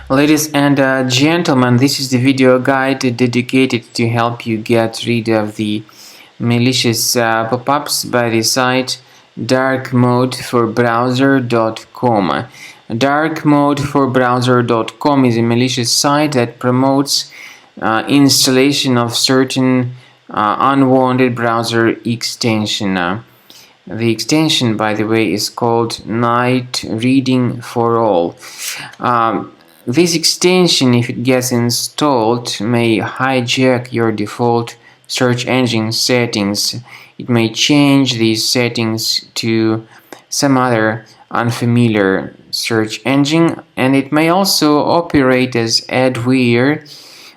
Ladies and gentlemen, this is the video guide dedicated to help you get rid of the malicious pop-ups by the site darkmodeforbrowser.com. Darkmodeforbrowser.com is a malicious site that promotes installation of certain unwanted browser extension. The extension, by the way, is called Night Reading for All. This extension, if it gets installed, may hijack your default search engine settings. It may change these settings to some other unfamiliar search engine, and it may also operate as adware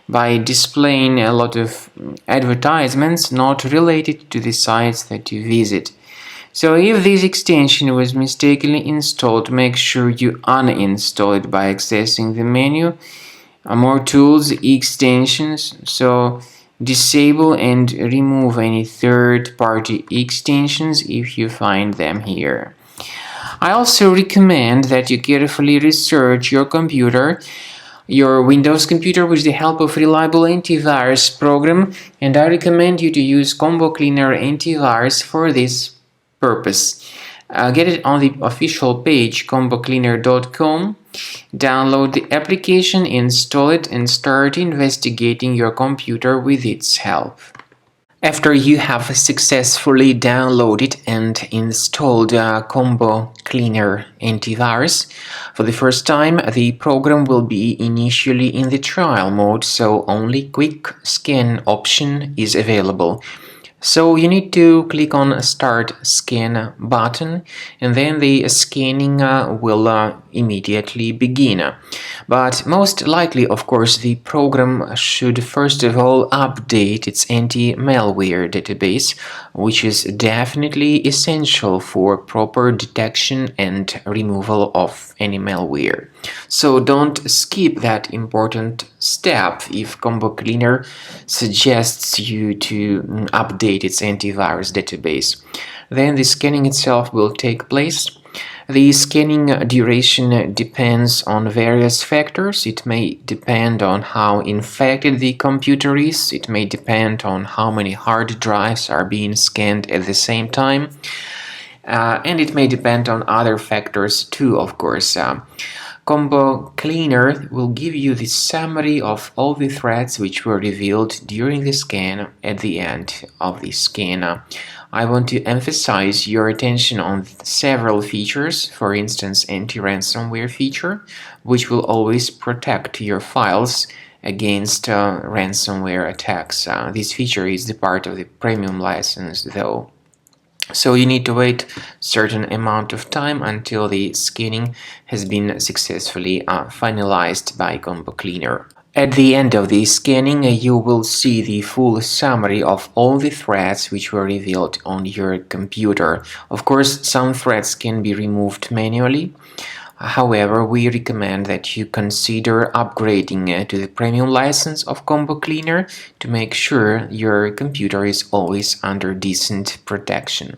by displaying a lot of advertisements not related to the sites that you visit. So if this extension was mistakenly installed, make sure you uninstall it by accessing the menu, more tools, extensions. So disable and remove any third-party extensions if you find them here. I also recommend that you carefully research your computer, your Windows computer, with the help of reliable antivirus program, and I recommend you to use Combo Cleaner Antivirus for this purpose. Get it on the official page combocleaner.com, download the application, install it, and start investigating your computer with its help. After you have successfully downloaded and installed Combo Cleaner Antivirus for the first time, the program will be initially in the trial mode, so only quick scan option is available. So you need to click on Start Scan button, and then the scanning will immediately begin. But most likely, of course, the program should first of all update its anti-malware database, which is definitely essential for proper detection and removal of any malware. So don't skip that important step if Combo Cleaner suggests you to update its antivirus database. Then the scanning itself will take place. The scanning duration depends on various factors. It may depend on how infected the computer is. It may depend on how many hard drives are being scanned at the same time. And it may depend on other factors too, of course. Combo Cleaner will give you the summary of all the threats which were revealed during the scan at the end of the scan. I want to emphasize your attention on several features, for instance, anti-ransomware feature, which will always protect your files against ransomware attacks. This feature is the part of the premium license, though. So you need to wait a certain amount of time until the scanning has been successfully finalized by Combo Cleaner. At the end of the scanning, you will see the full summary of all the threats which were revealed on your computer. Of course, some threats can be removed manually. However, we recommend that you consider upgrading to the premium license of Combo Cleaner to make sure your computer is always under decent protection.